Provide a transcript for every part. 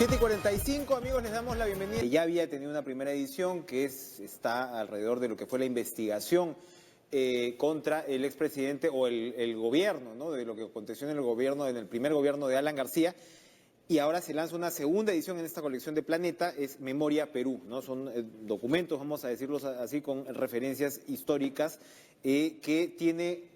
7:45, amigos, les damos la bienvenida. Ya había tenido una primera edición que está alrededor de lo que fue la investigación contra el expresidente o el gobierno, ¿no? De lo que aconteció en el primer gobierno de Alan García. Y ahora se lanza una segunda edición en esta colección de Planeta, es Memoria Perú, ¿no? Son documentos, vamos a decirlos así, con referencias históricas que tiene...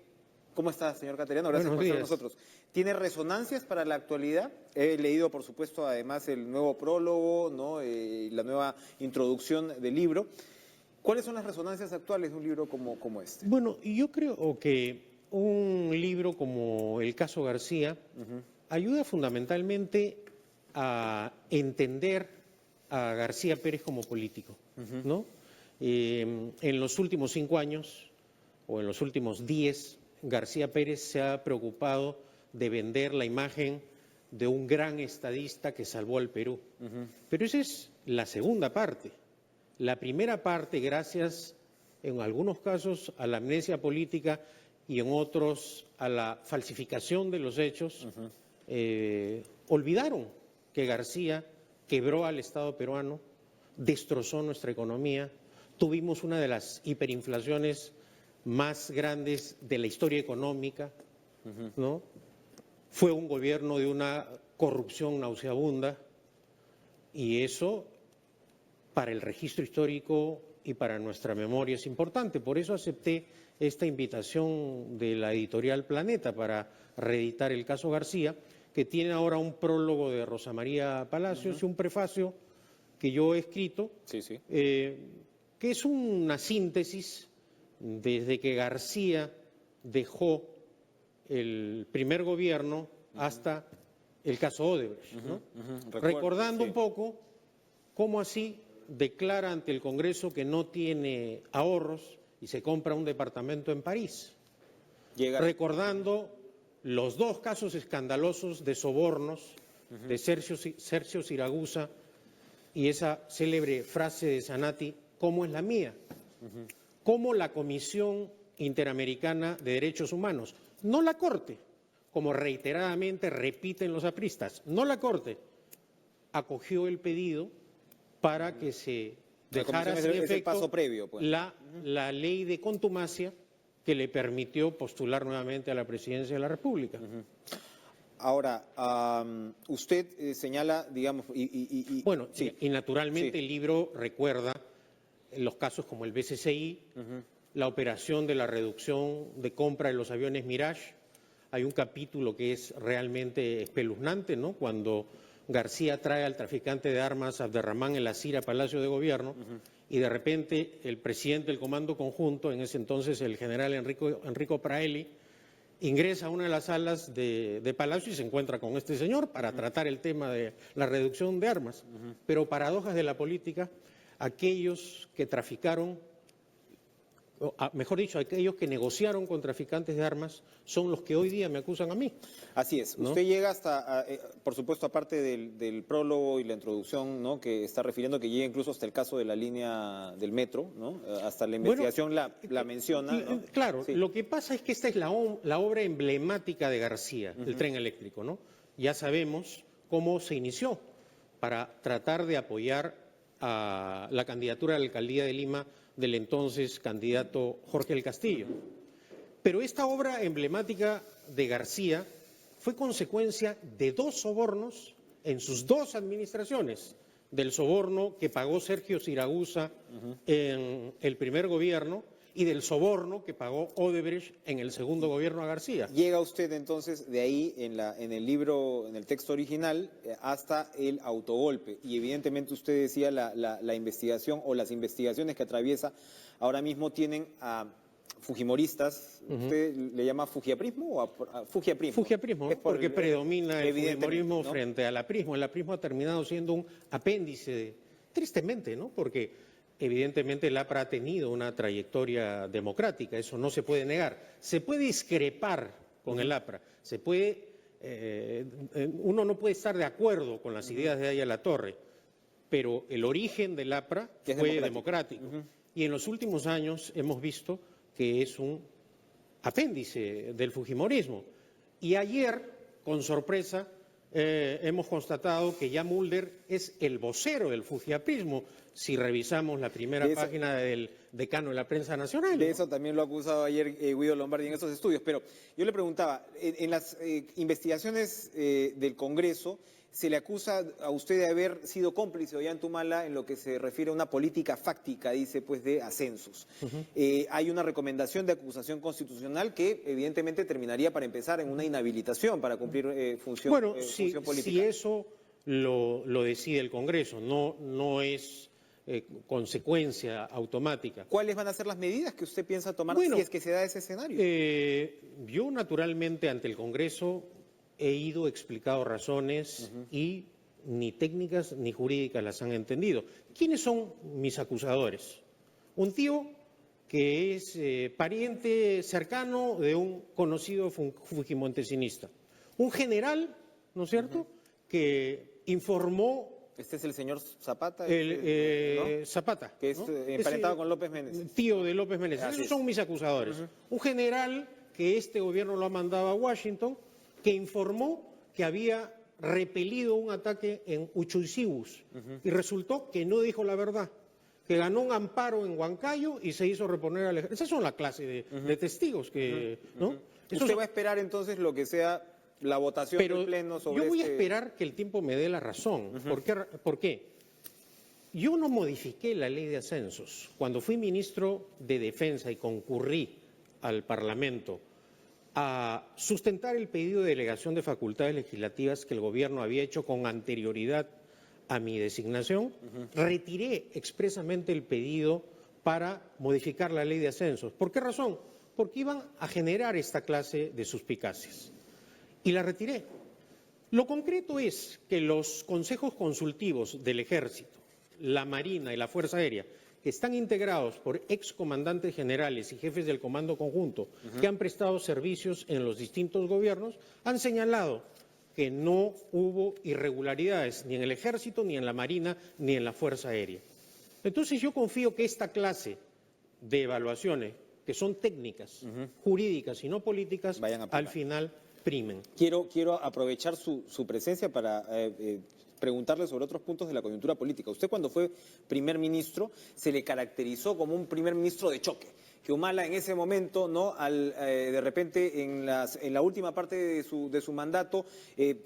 ¿Cómo está, señor Cateriano? Gracias por estar con nosotros. ¿Tiene resonancias para la actualidad? He leído, por supuesto, además el nuevo prólogo, ¿no? La nueva introducción del libro. ¿Cuáles son las resonancias actuales de un libro como este? Bueno, yo creo que un libro como El caso García ayuda fundamentalmente a entender a García Pérez como político, ¿no? En los últimos 5 años o en los últimos 10, García Pérez se ha preocupado de vender la imagen de un gran estadista que salvó al Perú. Pero esa es la segunda parte. La primera parte, gracias en algunos casos a la amnesia política y en otros a la falsificación de los hechos, olvidaron que García quebró al Estado peruano, destrozó nuestra economía, tuvimos una de las hiperinflaciones más grandes de la historia económica, ¿no? Fue un gobierno de una corrupción nauseabunda y eso para el registro histórico y para nuestra memoria es importante. Por eso acepté esta invitación de la editorial Planeta para reeditar El caso García, que tiene ahora un prólogo de Rosa María Palacios y un prefacio que yo he escrito, que es una síntesis desde que García dejó el primer gobierno hasta el caso Odebrecht, ¿no? Recordando un poco cómo así declara ante el Congreso que no tiene ahorros y se compra un departamento en París. Recordando los 2 casos escandalosos de sobornos de Sergio Siragusa y esa célebre frase de Zanatti, ¿cómo es la mía? Cómo la Comisión Interamericana de Derechos Humanos, no la Corte, como reiteradamente repiten los apristas, no la Corte, acogió el pedido para que se dejara sin efecto paso previo, pues. la ley de contumacia que le permitió postular nuevamente a la presidencia de la República. Ahora, usted señala, digamos... Bueno, y naturalmente el libro recuerda los casos como el BCCI, la operación de la reducción de compra de los aviones Mirage. Hay un capítulo que es realmente espeluznante, ¿no? Cuando García trae al traficante de armas Abderramán El Asir a Palacio de Gobierno y de repente el presidente del Comando Conjunto, en ese entonces el general Enrico Praeli, ingresa a una de las salas de Palacio y se encuentra con este señor para tratar el tema de la reducción de armas. Pero paradojas de la política, aquellos que traficaron, mejor dicho, aquellos que negociaron con traficantes de armas son los que hoy día me acusan a mí. Así es. ¿No? Usted llega hasta, por supuesto, aparte del prólogo y la introducción, ¿no? Que está refiriendo, que llega incluso hasta el caso de la línea del metro, ¿no? Hasta la investigación la menciona, ¿no? Claro, lo que pasa es que esta es la obra emblemática de García, el tren eléctrico, ¿no? Ya sabemos cómo se inició para tratar de apoyar a la candidatura a la alcaldía de Lima del entonces candidato Jorge del Castillo. Pero esta obra emblemática de García fue consecuencia de 2 sobornos en sus 2 administraciones, del soborno que pagó Sergio Siragusa en el primer gobierno y del soborno que pagó Odebrecht en el segundo gobierno a García. Llega usted entonces de ahí en el libro, en el texto original, hasta el autogolpe. Y evidentemente usted decía la investigación o las investigaciones que atraviesa ahora mismo tienen a fujimoristas. ¿Usted le llama fujiaprismo o a fujiaprismo? Fujiaprismo, porque predomina el fujimorismo, ¿no?, frente al aprismo. El aprismo ha terminado siendo un apéndice, tristemente, ¿no? Porque evidentemente el APRA ha tenido una trayectoria democrática, eso no se puede negar. Se puede discrepar con el APRA, uno no puede estar de acuerdo con las ideas de Aya Latorre, pero el origen del APRA fue democrático. Y en los últimos años hemos visto que es un apéndice del fujimorismo. Y ayer, con sorpresa, hemos constatado que ya Mulder es el vocero del fujiaprismo, si revisamos la primera página del decano de la prensa nacional. De eso también lo ha acusado ayer Guido Lombardi en esos estudios. Pero yo le preguntaba, en las investigaciones del Congreso, se le acusa a usted de haber sido cómplice Ollantumala en lo que se refiere a una política fáctica, dice, pues, de ascensos. Hay una recomendación de acusación constitucional que, evidentemente, terminaría, para empezar, en una inhabilitación para cumplir función política. Si eso lo decide el Congreso, no es consecuencia automática. ¿Cuáles van a ser las medidas que usted piensa tomar si es que se da ese escenario? Yo, naturalmente, ante el Congreso he ido explicado razones y ni técnicas ni jurídicas las han entendido. ¿Quiénes son mis acusadores? Un tío que es pariente cercano de un conocido fujimontesianista. Un general, ¿no es cierto?, que informó... Este es el señor Zapata. ¿no? Zapata. Que es emparentado con López Méndez. Tío de López Méndez. Esos son mis acusadores. Un general que este gobierno lo ha mandado a Washington, que informó que había repelido un ataque en Uchucibus y resultó que no dijo la verdad, que ganó un amparo en Huancayo y se hizo reponer al ejército. Esas son la clase de testigos que... ¿no? ¿Usted va a esperar entonces lo que sea la votación del Pleno sobre yo voy a esperar que el tiempo me dé la razón. ¿Por qué? Yo no modifiqué la ley de ascensos. Cuando fui ministro de Defensa y concurrí al Parlamento a sustentar el pedido de delegación de facultades legislativas que el gobierno había hecho con anterioridad a mi designación, retiré expresamente el pedido para modificar la ley de ascensos. ¿Por qué razón? Porque iban a generar esta clase de suspicacias. Y la retiré. Lo concreto es que los consejos consultivos del Ejército, la Marina y la Fuerza Aérea, que están integrados por excomandantes generales y jefes del Comando Conjunto que han prestado servicios en los distintos gobiernos, han señalado que no hubo irregularidades ni en el Ejército, ni en la Marina, ni en la Fuerza Aérea. Entonces yo confío que esta clase de evaluaciones, que son técnicas, jurídicas y no políticas, al final primen. Quiero aprovechar su presencia para preguntarle sobre otros puntos de la coyuntura política. Usted, cuando fue primer ministro, se le caracterizó como un primer ministro de choque, que Humala en ese momento, ¿no?, de repente en la última parte de su mandato,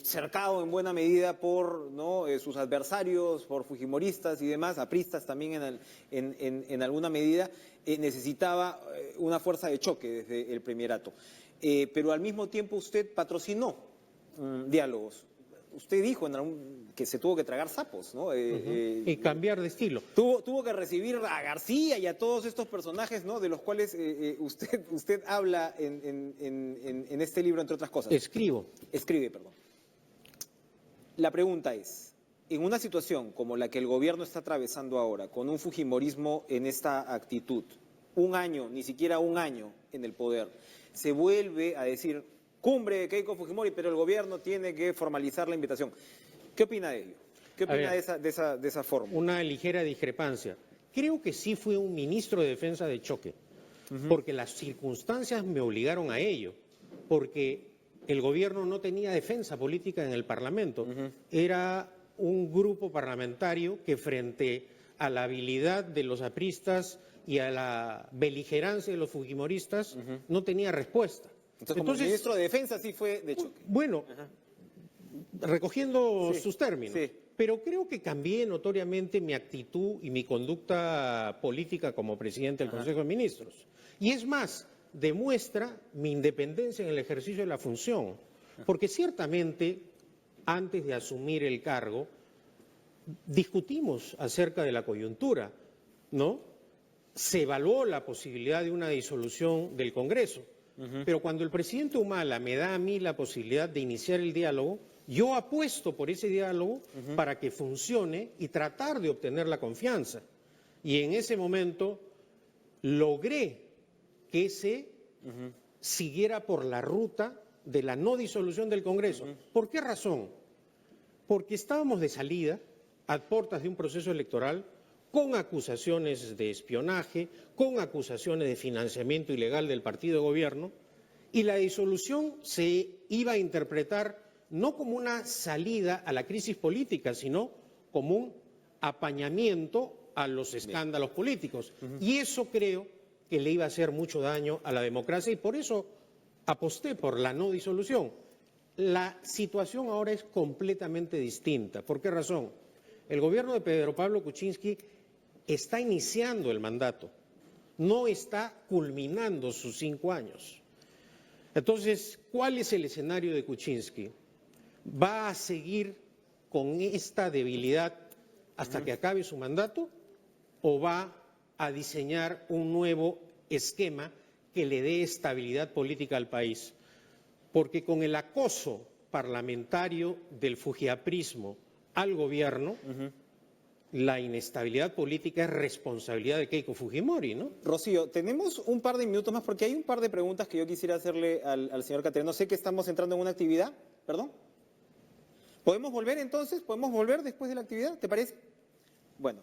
cercado en buena medida por, ¿no?, sus adversarios, por fujimoristas y demás, apristas también en alguna medida, necesitaba una fuerza de choque desde el primerato. Pero al mismo tiempo usted patrocinó diálogos. Usted dijo que se tuvo que tragar sapos, ¿no? Y cambiar de estilo. Tuvo que recibir a García y a todos estos personajes, ¿no?, de los cuales usted habla en este libro, entre otras cosas. Escribe, perdón. La pregunta es, en una situación como la que el gobierno está atravesando ahora, con un fujimorismo en esta actitud, un año, ni siquiera un año en el poder, se vuelve a decir cumbre de Keiko Fujimori, pero el gobierno tiene que formalizar la invitación. ¿Qué opina de ello? ¿Qué opina de esa forma? Una ligera discrepancia. Creo que sí fue un ministro de Defensa de choque, porque las circunstancias me obligaron a ello, porque el gobierno no tenía defensa política en el Parlamento. Era un grupo parlamentario que, frente a la habilidad de los apristas y a la beligerancia de los fujimoristas, no tenía respuesta. Entonces, como ministro de Defensa sí fue de choque. Bueno, recogiendo sus términos. Sí. Pero creo que cambié notoriamente mi actitud y mi conducta política como presidente del Consejo de Ministros. Y es más, demuestra mi independencia en el ejercicio de la función. Porque ciertamente, antes de asumir el cargo, discutimos acerca de la coyuntura, ¿no? Se evaluó la posibilidad de una disolución del Congreso. Pero cuando el presidente Humala me da a mí la posibilidad de iniciar el diálogo, yo apuesto por ese diálogo para que funcione y tratar de obtener la confianza. Y en ese momento logré que se siguiera por la ruta de la no disolución del Congreso. ¿Por qué razón? Porque estábamos de salida a puertas de un proceso electoral con acusaciones de espionaje, con acusaciones de financiamiento ilegal del partido de gobierno, y la disolución se iba a interpretar no como una salida a la crisis política, sino como un apañamiento a los escándalos políticos. Y eso creo que le iba a hacer mucho daño a la democracia y por eso aposté por la no disolución. La situación ahora es completamente distinta. ¿Por qué razón? El gobierno de Pedro Pablo Kuczynski está iniciando el mandato, no está culminando sus 5 años. Entonces, ¿cuál es el escenario de Kuczynski? ¿Va a seguir con esta debilidad hasta que acabe su mandato o va a diseñar un nuevo esquema que le dé estabilidad política al país? Porque con el acoso parlamentario del fujiaprismo al gobierno, la inestabilidad política es responsabilidad de Keiko Fujimori, ¿no? Rocío, tenemos un par de minutos más porque hay un par de preguntas que yo quisiera hacerle al señor Caterino. Sé que estamos entrando en una actividad, ¿perdón? ¿Podemos volver entonces? ¿Podemos volver después de la actividad? ¿Te parece? Bueno,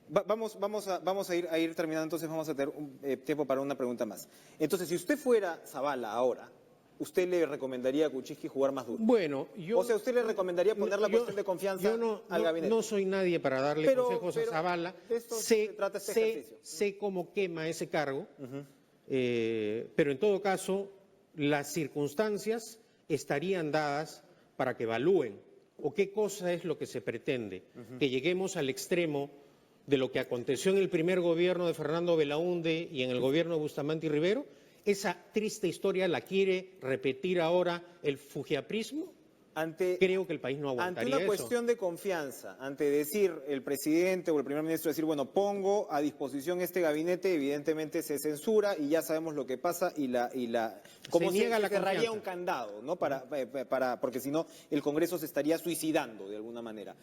vamos a ir terminando, entonces vamos a tener tiempo para una pregunta más. Entonces, si usted fuera Zabala ahora, ¿usted le recomendaría a Kuczynski jugar más duro? Bueno, O sea, ¿usted le recomendaría poner la cuestión de confianza al gabinete? No soy nadie para darle consejos a Zabala. De esto se trata este ejercicio. Sé cómo quema ese cargo, pero en todo caso, las circunstancias estarían dadas para que evalúen o qué cosa es lo que se pretende. Que lleguemos al extremo de lo que aconteció en el primer gobierno de Fernando Belaúnde y en el gobierno de Bustamante y Rivero. ¿Esa triste historia la quiere repetir ahora el fujiaprismo? Creo que el país no aguantaría eso. Ante una cuestión de confianza, ante decir el presidente o el primer ministro, decir, bueno, pongo a disposición este gabinete, evidentemente se censura y ya sabemos lo que pasa cómo se niega la cerraría confianza. un candado, ¿no? Porque si no, el Congreso se estaría suicidando de alguna manera.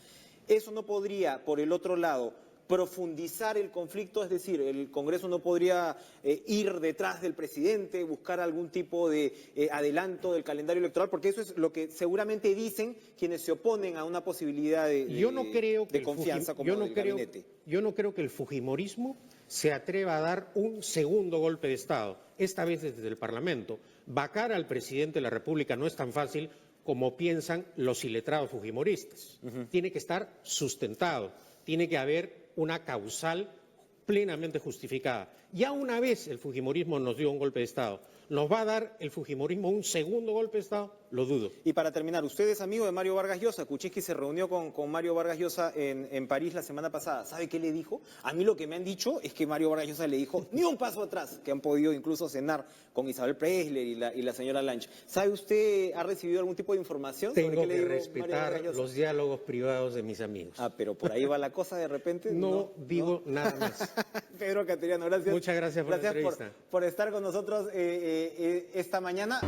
Eso no podría, por el otro lado, profundizar el conflicto, es decir, el Congreso no podría ir detrás del presidente, buscar algún tipo de adelanto del calendario electoral, porque eso es lo que seguramente dicen quienes se oponen a una posibilidad de confianza como del gabinete. Yo no creo que el fujimorismo se atreva a dar un segundo golpe de Estado, esta vez desde el Parlamento. Vacar al presidente de la República no es tan fácil como piensan los iletrados fujimoristas. Tiene que estar sustentado, tiene que haber una causal plenamente justificada. Ya una vez el fujimorismo nos dio un golpe de Estado, ¿nos va a dar el fujimorismo un segundo golpe de Estado? Lo dudo. Y para terminar, usted es amigo de Mario Vargas Llosa. Kuczynski se reunió con Mario Vargas Llosa en París la semana pasada. ¿Sabe qué le dijo? A mí lo que me han dicho es que Mario Vargas Llosa le dijo ni un paso atrás, que han podido incluso cenar con Isabel Preisler y la señora Lange. ¿Sabe usted, ha recibido algún tipo de información? Tengo que respetar los diálogos privados de mis amigos. Ah, pero por ahí va la cosa de repente. No digo nada más. Pedro Cateriano, gracias. Muchas gracias por la entrevista. Por estar con nosotros esta mañana.